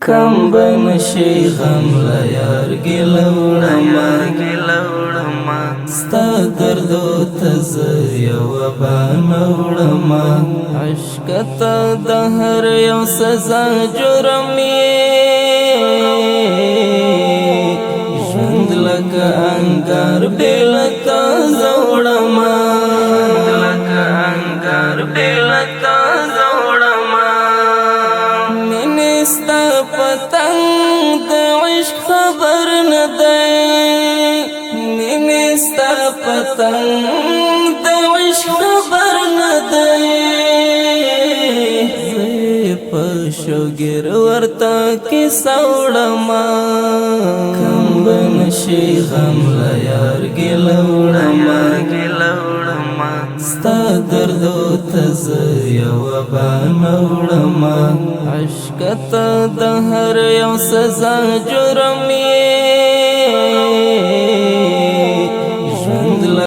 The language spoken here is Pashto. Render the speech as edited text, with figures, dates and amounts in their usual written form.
کم بنشي غم لا یار ګلوړما ستا دردو تز یو بانوړما عشق ته د هر یو سزا جرم ژوند لکه انګار بېل تا زوړما ستا پتنگ د عشق خبر نه دی نیمه ستا پتنگ د عشق خبر نه دی زه په شوګر ورته کیسه وړما کم بنشي غم له یار ګیله وړما ستا دردو ته زه یوه بانه وړما عشق ته د هر یو سزا جرم